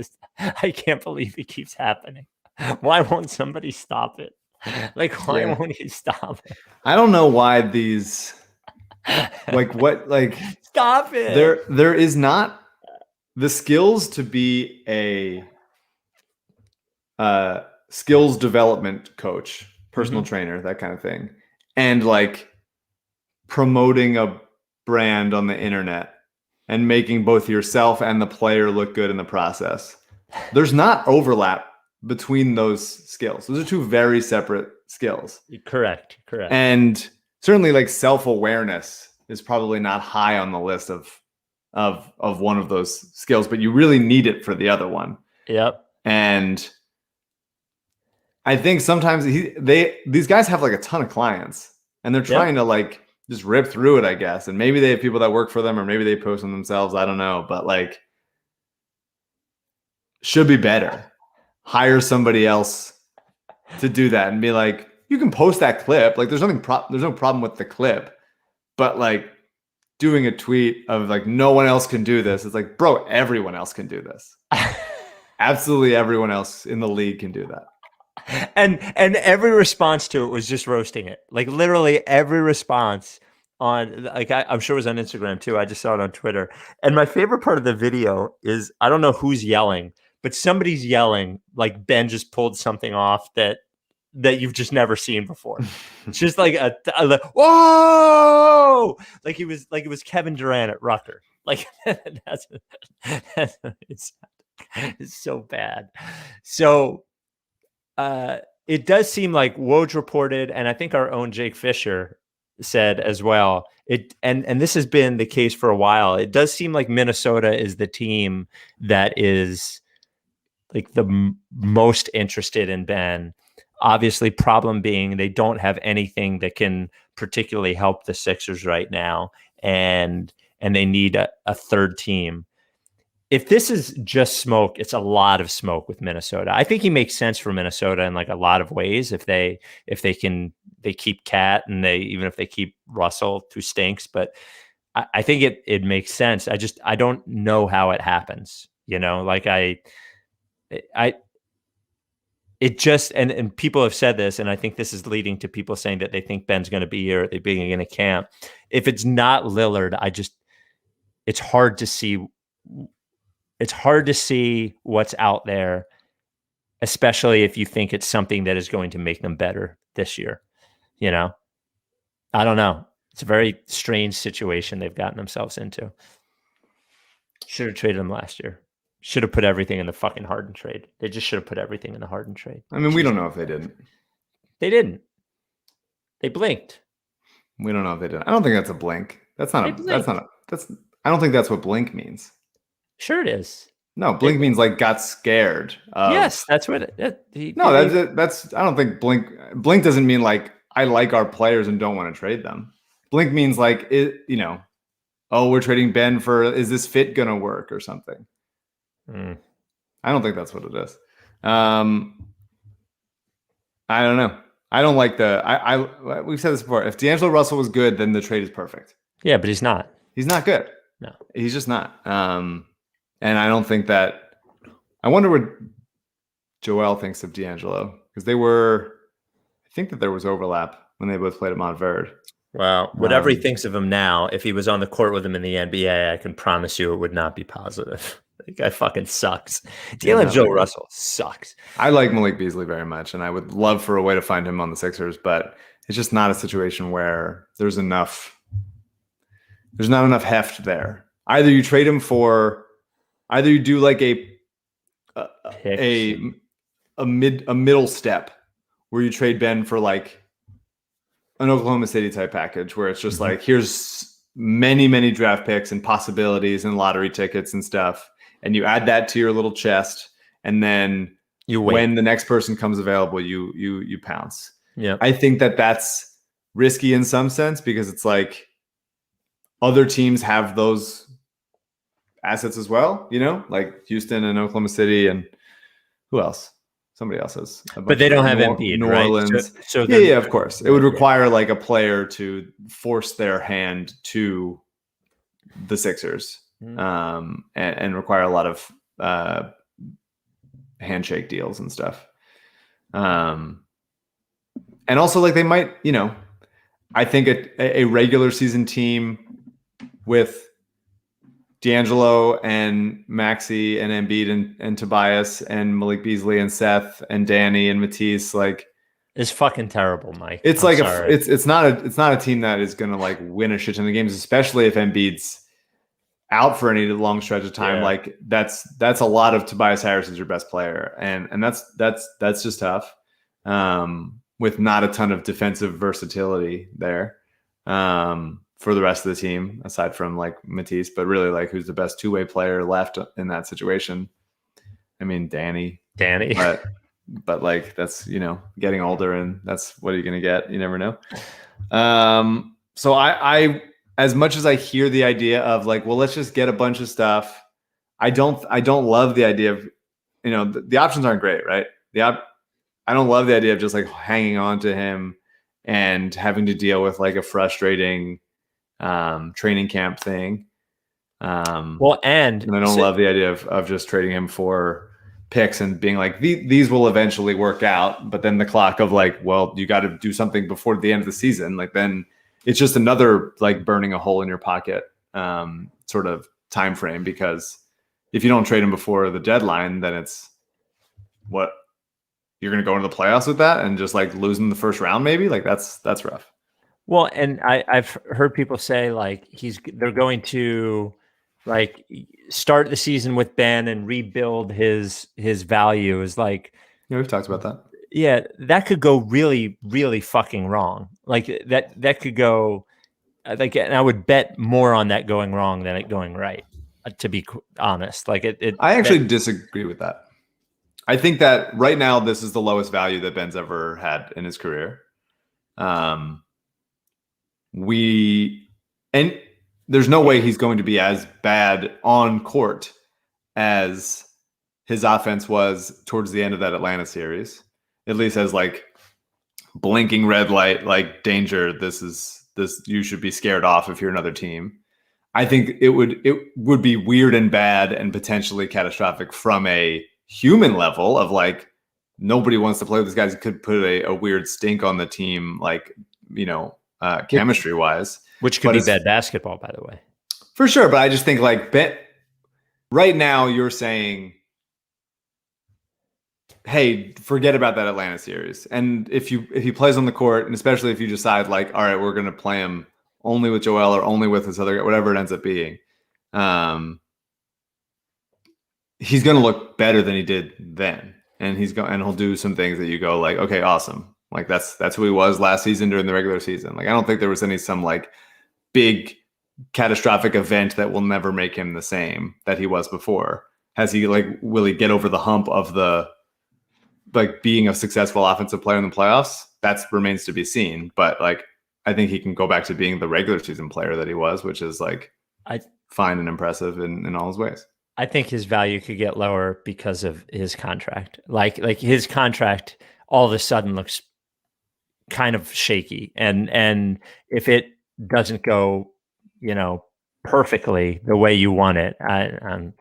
I can't believe it keeps happening. Why won't somebody stop it? Like, why won't he stop it? I don't know why these, stop it. There is not the skills to be a skills development coach, personal trainer, that kind of thing. And like promoting a brand on the internet and making both yourself and the player look good in the process. There's not overlap between those skills. Those are two very separate skills. Correct. And certainly like self-awareness is probably not high on the list of one of those skills, but you really need it for the other one. Yep. And I think sometimes these guys have like a ton of clients, and they're trying to like just rip through it, I guess. And maybe they have people that work for them, or maybe they post them themselves. I don't know, but like, should be better. Hire somebody else to do that and be like, you can post that clip. Like, there's no problem with the clip, but like doing a tweet of like, no one else can do this. It's like, bro, everyone else can do this. Absolutely everyone else in the league can do that. And every response to it was just roasting it. Like, literally every response on, like, I'm sure it was on Instagram too. I just saw it on Twitter. And my favorite part of the video is, I don't know who's yelling, but somebody's yelling like Ben just pulled something off that you've just never seen before. It's just like a whoa, like it was Kevin Durant at Rucker. Like that's what it's. It's so bad. So it does seem like Woj reported, and I think our own Jake Fisher said as well. And this has been the case for a while. It does seem like Minnesota is the team that is like the most interested in Ben. Obviously, problem being they don't have anything that can particularly help the Sixers right now, and they need a third team. If this is just smoke, it's a lot of smoke with Minnesota. I think he makes sense for Minnesota in like a lot of ways. If they keep Cat and even if they keep Russell, who stinks, but I think it makes sense. I don't know how it happens. Like it just, and people have said this, and I think this is leading to people saying that they think Ben's going to be here at the beginning of camp. If it's not Lillard, it's hard to see. It's hard to see what's out there, especially if you think it's something that is going to make them better this year. I don't know. It's a very strange situation they've gotten themselves into. Should have traded them last year. Should have put everything in the fucking Harden trade. They just should have put everything in the Harden trade. I mean, we don't know if they didn't. They didn't. They blinked. We don't know if they did. I don't think that's a blink. I don't think that's what blink means. Sure it is. No, blink means like got scared. Yes, that's what I don't think blink doesn't mean like I like our players and don't want to trade them. Blink means like we're trading Ben is this fit gonna work or something? I don't think that's what it is. I don't know. I don't like we've said this before. If D'Angelo Russell was good, then the trade is perfect. Yeah, but he's not. He's not good. No, he's just not. And I don't think that. I wonder what Joel thinks of D'Angelo, because I think that there was overlap when they both played at Montverde. Well, whatever he thinks of him now, if he was on the court with him in the NBA, I can promise you it would not be positive. The guy fucking sucks. D'Angelo Russell sucks. I like Malik Beasley very much, and I would love for a way to find him on the Sixers, but it's just not a situation where there's not enough heft there. Either you trade him either you do like a middle step where you trade Ben for like an Oklahoma City type package where it's just like, here's many, many draft picks and possibilities and lottery tickets and stuff. And you add that to your little chest. And then when the next person comes available, you pounce. Yeah. I think that that's risky in some sense because it's like other teams have those assets as well, like Houston and Oklahoma City and who else? Somebody else has. But they don't have Embiid, New right? Orleans. So yeah, of course. It would require like a player to force their hand to the Sixers and require a lot of handshake deals and stuff. And also like they might, I think a regular season team with D'Angelo and Maxey and Embiid and Tobias and Malik Beasley and Seth and Danny and Matisse, like it's fucking terrible, Mike. It's it's not a team that is gonna like win a shit ton of games, especially if Embiid's out for any long stretch of time. Yeah. Like that's a lot of Tobias Harris is your best player, and that's just tough. With not a ton of defensive versatility there. For the rest of the team, aside from like Matisse, but really like who's the best two-way player left in that situation? I mean, Danny, but like that's, getting older and that's what are you going to get? You never know. So I, as much as I hear the idea of like, well, let's just get a bunch of stuff. I don't love the idea of, the options aren't great, right? I don't love the idea of just like hanging on to him and having to deal with like a frustrating training camp thing. And I don't love the idea of just trading him for picks and being like, these will eventually work out. But then the clock of like, well, you got to do something before the end of the season. Like then it's just another like burning a hole in your pocket sort of time frame, because if you don't trade him before the deadline, then it's what you're going to go into the playoffs with that and just like losing the first round, maybe like that's rough. Well, and I've heard people say like they're going to like start the season with Ben and rebuild his value is like, yeah, we've talked about that. Yeah, that could go really, really fucking wrong. Like that could go like, and I would bet more on that going wrong than it going right. To be honest, like I actually disagree with that. I think that right now this is the lowest value that Ben's ever had in his career. And there's no way he's going to be as bad on court as his offense was towards the end of that Atlanta series. At least as like blinking red light, like danger. This you should be scared off if you're another team. I think it would be weird and bad and potentially catastrophic from a human level of like, nobody wants to play with these guys. It could put a weird stink on the team, like, chemistry wise, which could be bad basketball, by the way. For sure. But I just think like right now you're saying, hey, forget about that Atlanta series. And if he plays on the court, and especially if you decide like, all right, we're going to play him only with Joel or only with this other guy, whatever it ends up being, he's going to look better than he did then. And he'll do some things that you go like, okay, awesome. Like that's who he was last season during the regular season. Like, I don't think there was some like big catastrophic event that will never make him the same that he was before. Will he get over the hump of like being a successful offensive player in the playoffs? That remains to be seen. But like, I think he can go back to being the regular season player that he was, which is like fine and impressive in all his ways. I think his value could get lower because of his contract. Like his contract all of a sudden looks kind of shaky. And if it doesn't go, perfectly the way you want it, I'm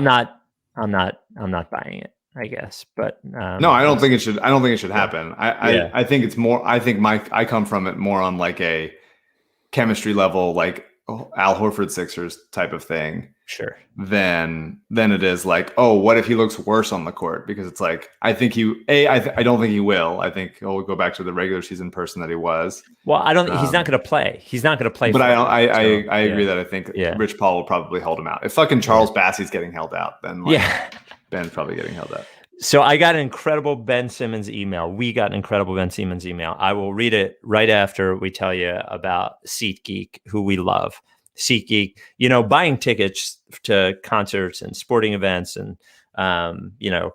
not buying it, I guess. But no, I don't think it should. I don't think it should happen. I think it's more. I think I come from it more on like a chemistry level, like Al Horford Sixers type of thing. Sure. Than it is like, oh, what if he looks worse on the court? Because it's like, I think I don't think he will. I think he'll go back to the regular season person that he was. Well, I don't. He's not going to play. He's not going to play. But I agree that I think Rich Paul will probably hold him out. If fucking Charles Bassey's getting held out, then Ben's probably getting held out. So I got an incredible Ben Simmons email. We got an incredible Ben Simmons email. I will read it right after we tell you about SeatGeek, who we love. SeatGeek, buying tickets to concerts and sporting events and,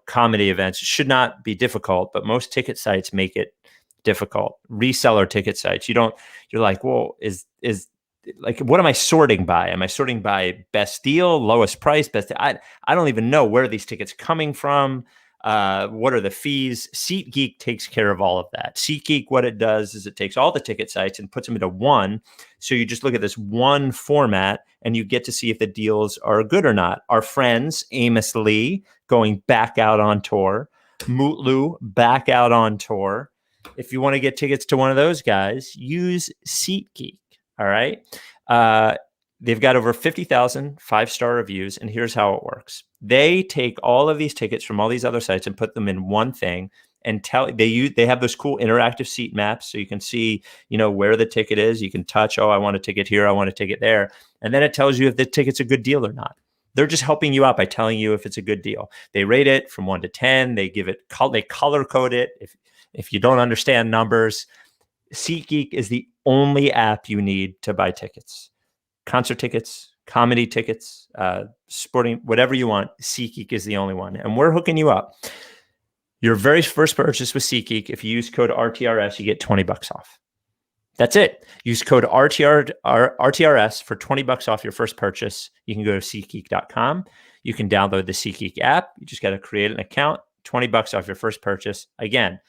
comedy events should not be difficult, but most ticket sites make it difficult. Reseller ticket sites, you're like, well, is like, what am I sorting by? Am I sorting by best deal, lowest price, best? I don't even know where are these tickets coming from. What are the fees? SeatGeek takes care of all of that. SeatGeek, what it does is it takes all the ticket sites and puts them into one. So you just look at this one format and you get to see if the deals are good or not. Our friends, Amos Lee, going back out on tour. Mutlu, back out on tour. If you want to get tickets to one of those guys, use SeatGeek. All right. They've got over 50,000 5-star reviews, and here's how it works. They take all of these tickets from all these other sites and put them in one thing and they have those cool interactive seat maps so you can see, where the ticket is. You can touch, I want a ticket here, I want a ticket there. And then it tells you if the ticket's a good deal or not. They're just helping you out by telling you if it's a good deal. They rate it from 1 to 10. They give it, they color code it. If you don't understand numbers, SeatGeek is the only app you need to buy tickets. Concert tickets, comedy tickets, sporting, whatever you want, SeatGeek is the only one. And we're hooking you up. Your very first purchase with SeatGeek, if you use code RTRS, you get $20 off. That's it. Use code RTRS for $20 off your first purchase. You can go to SeatGeek.com. You can download the SeatGeek app. You just got to create an account, $20 off your first purchase. Again,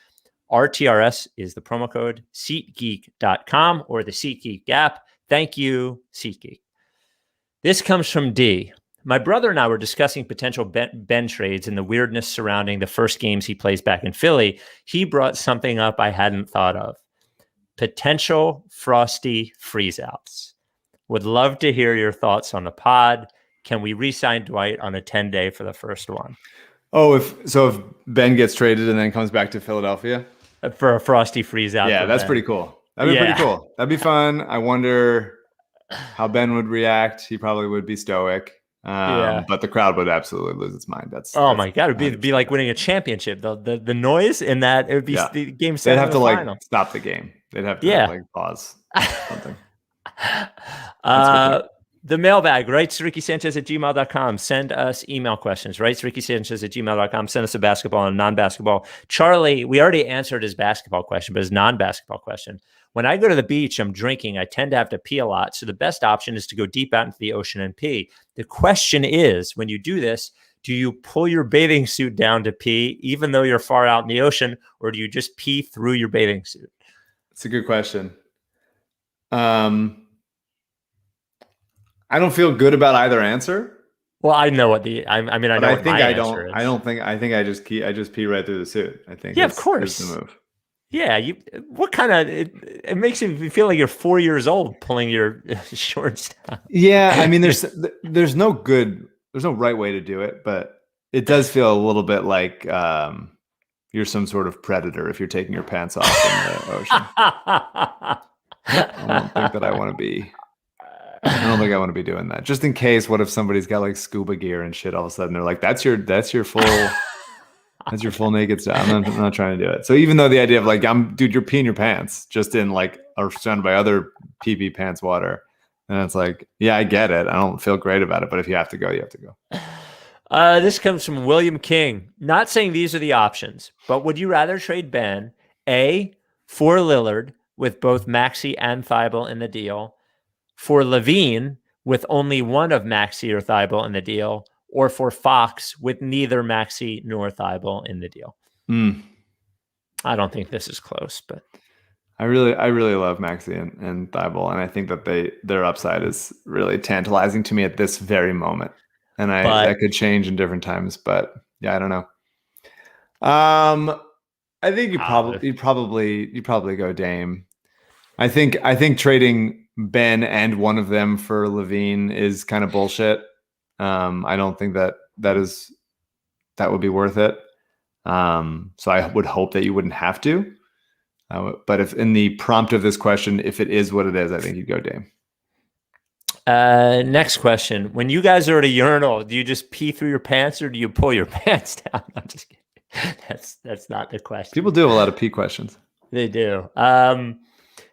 RTRS is the promo code, SeatGeek.com or the SeatGeek app. Thank you, SeatGeek. This comes from D. My brother and I were discussing potential Ben trades and the weirdness surrounding the first games he plays back in Philly. He brought something up I hadn't thought of. Potential Frosty freeze-outs. Would love to hear your thoughts on the pod. Can we re-sign Dwight on a 10-day for the first one? Oh, if Ben gets traded and then comes back to Philadelphia? For a Frosty freeze-out. Yeah, that's pretty cool. That'd be pretty cool. That'd be fun. I wonder how Ben would react. He probably would be stoic. But the crowd would absolutely lose its mind. That's my God, it'd be like winning a championship. The noise in that, it would be the game 7 They'd have to final. like stop the game. They'd have to like pause something. The mailbag, right? SrickySanchez@gmail.com. Send us email questions, right? SrickySanchez@gmail.com. Send us a basketball and non-basketball. Charlie, we already answered his basketball question, but his non-basketball question. When I go to the beach, I'm drinking. I tend to have to pee a lot. So the best option is to go deep out into the ocean and pee. The question is, when you do this, do you pull your bathing suit down to pee, even though you're far out in the ocean, or do you just pee through your bathing suit? It's a good question. I don't feel good about either answer. Well, I know what the I know. I think I don't. Is. I think I just pee right through the suit. I think. Yeah, of course. The move. Yeah, what kind of it makes you feel like you're 4 years old pulling your shorts down. Yeah, I mean, there's no right way to do it, but it does feel a little bit like you're some sort of predator if you're taking your pants off in the ocean. I don't think I want to be doing that. Just in case, what if somebody's got like scuba gear and shit? All of a sudden, they're like, "That's your full." That's your full naked stuff. I'm not trying to do it. So even though the idea of like, dude, you're peeing your pants just in like, or surrounded by other pee pants water. And it's like, yeah, I get it. I don't feel great about it. But if you have to go, you have to go. This comes from William King. Not saying these are the options, but would you rather trade Ben, A, for Lillard with both Maxey and Thibault in the deal, for Levine with only one of Maxey or Thibault in the deal, or for Fox with neither Maxey nor Thibault in the deal? I don't think this is close, but I really love Maxey and Thibault, and I think that their upside is really tantalizing to me at this very moment. And that could change in different times, but yeah, I don't know. I think you probably go Dame. I think trading Ben and one of them for Levine is kind of bullshit. I don't think that would be worth it. So I would hope that you wouldn't have to. But if in the prompt of this question, if it is what it is, I think you'd go Dame. Next question. When you guys are at a urinal, do you just pee through your pants or do you pull your pants down? I'm just kidding. That's not the question. People do have a lot of pee questions. They do.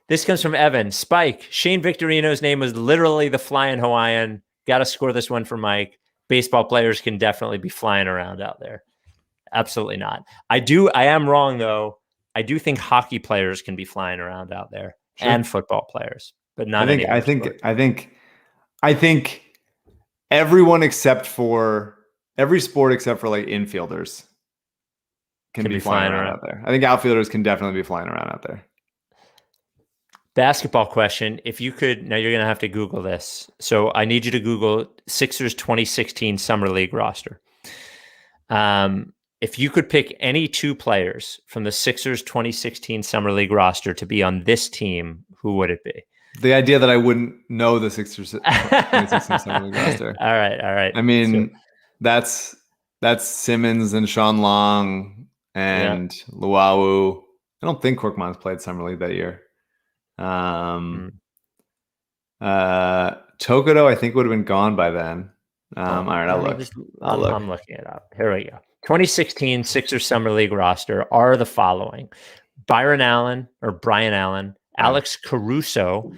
This comes from Evan. Spike. Shane Victorino's name was literally the Flying Hawaiian. Got to score this one for Mike. Baseball players can definitely be flying around out there. Absolutely not. I am wrong though. I do think hockey players can be flying around out there, sure, and football players, but not. I think everyone except for every sport except for like infielders can be flying around out there. I think outfielders can definitely be flying around out there. Basketball question. If you could, now you're going to have to Google this. So I need you to Google Sixers 2016 Summer League roster. If you could pick any two players from the Sixers 2016 Summer League roster to be on this team, who would it be? The idea that I wouldn't know the Sixers 2016 Summer League roster. All right. I mean, that's Simmons and Sean Long and Luau. I don't think Korkmaz played Summer League that year. Tokoto, I think, would have been gone by then. All right, I'll look. I'm looking it up. Here we go. 2016 Sixers Summer League roster are the following: Brian Allen, Alex Caruso,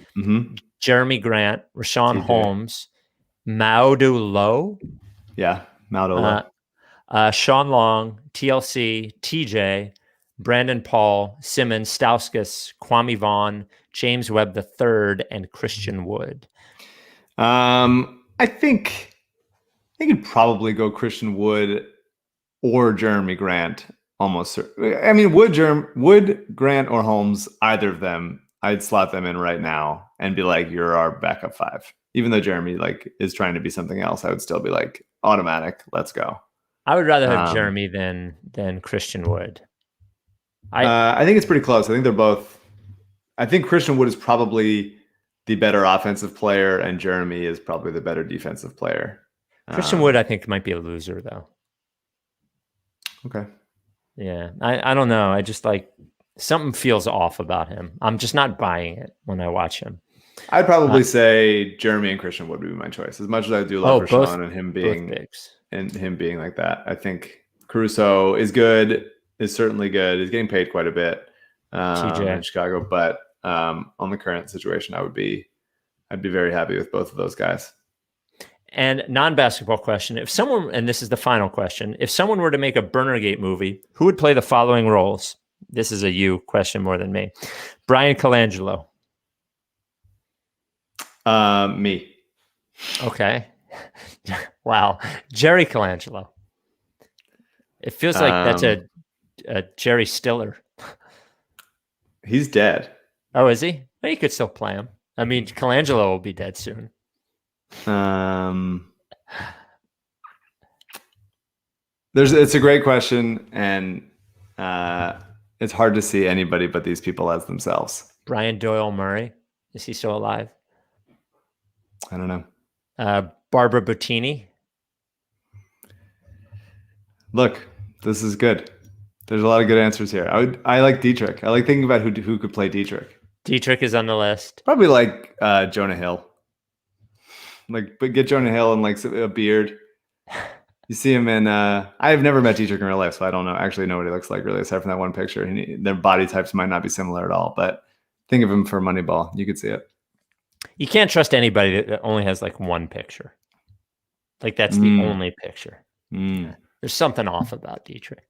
Jeremy Grant, Rashawn Holmes, Maodo Lowe. Yeah, Maodo Lowe. Sean Long, TLC, TJ, Brandon Paul, Simmons, Stauskas, Kwame Vaughn, James Webb III, and Christian Wood. I think you'd probably go Christian Wood or Jeremy Grant. Almost. I mean, Wood, Grant, or Holmes, either of them, I'd slot them in right now and be like, you're our backup five. Even though Jeremy is trying to be something else, I would still be like, automatic, let's go. I would rather have Jeremy than Christian Wood. I think it's pretty close. I think they're both. I think Christian Wood is probably the better offensive player, and Jeremy is probably the better defensive player. Christian Wood, I think, might be a loser, though. Okay. Yeah, I don't know. I just something feels off about him. I'm just not buying it when I watch him. I'd probably say Jeremy and Christian would be my choice. As much as I do love Rayjon and him being like that, I think Caruso is good. Is certainly good. He's getting paid quite a bit in Chicago, but on the current situation, I'd be very happy with both of those guys. And non-basketball question: if someone, and this is the final question, if someone were to make a Burnergate movie, who would play the following roles? This is a you question more than me. Brian Colangelo. Me. Okay. Wow. Jerry Colangelo. It feels like that's a Jerry Stiller. He's dead. Oh, is he? Well, you could still play him. I mean, Colangelo will be dead soon. It's a great question, and it's hard to see anybody but these people as themselves. Brian Doyle Murray. Is he still alive? I don't know. Barbara Buttini. Look, this is good. There's a lot of good answers here. I like Dietrich. I like thinking about who could play Dietrich. Dietrich is on the list. Probably like Jonah Hill. But get Jonah Hill and like a beard. You see him in. I've never met Dietrich in real life, so I don't know what he looks like really, aside from that one picture. Their body types might not be similar at all, but think of him for Moneyball. You could see it. You can't trust anybody that only has like one picture. Like that's the only picture. There's something off about Dietrich.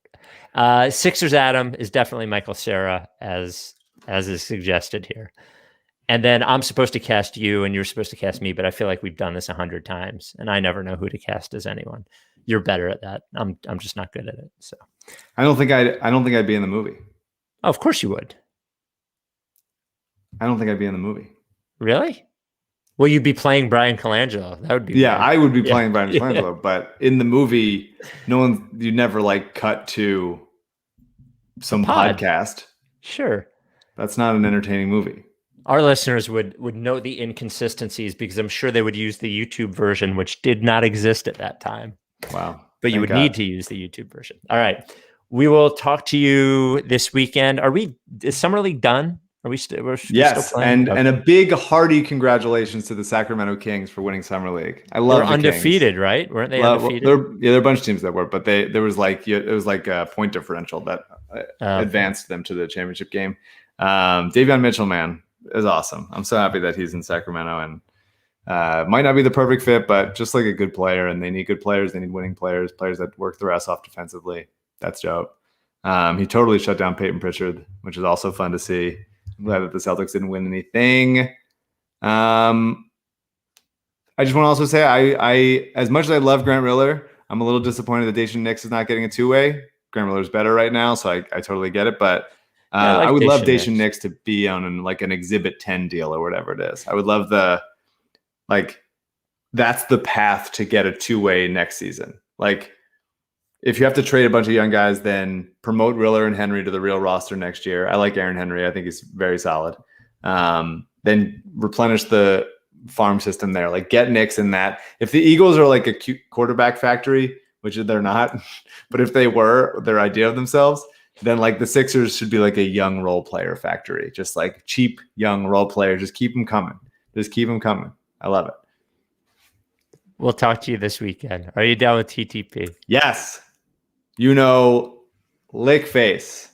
Sixers Adam is definitely Michael Cera, as is suggested here. And then I'm supposed to cast you and you're supposed to cast me, but I feel like we've done this 100 times and I never know who to cast as anyone. You're better at that. I'm just not good at it. So I don't think I'd be in the movie. Oh, of course you would. I don't think I'd be in the movie. Really? Well, you'd be playing Brian Colangelo. That would be weird. I would be playing Brian Colangelo, but in the movie, you never like cut to some podcast. Sure. That's not an entertaining movie. Our listeners would know the inconsistencies because I'm sure they would use the YouTube version, which did not exist at that time. Wow. But you would need to use the YouTube version. All right. We will talk to you this weekend. Is Summer League done? Are we still playing? And a big hearty congratulations to the Sacramento Kings for winning Summer League. I love They're undefeated, right? Weren't they undefeated? There are a bunch of teams that were, but it was like a point differential that advanced them to the championship game. Davion Mitchell, man, is awesome. I'm so happy that he's in Sacramento, and might not be the perfect fit, but just like a good player, and they need good players. They need winning players that work their ass off defensively. That's dope. He totally shut down Peyton Pritchard, which is also fun to see. I'm glad that the Celtics didn't win anything. I just want to also say, I as much as I love Grant Riller, I'm a little disappointed that Dacian Nix is not getting a two-way. Grant Riller's better right now, so I totally get it. But I would love Dacian Nix to be on an Exhibit 10 deal or whatever it is. I would love that's the path to get a two-way next season. Like, if you have to trade a bunch of young guys, then promote Riller and Henry to the real roster next year. I like Aaron Henry. I think he's very solid. Then replenish the farm system there. Like, get Knicks in that. If the Eagles are like a cute quarterback factory, which they're not, but if they were their idea of themselves, then like the Sixers should be like a young role player factory. Just like cheap young role players. Just keep them coming. I love it. We'll talk to you this weekend. Are you down with TTP? Yes. Lick face.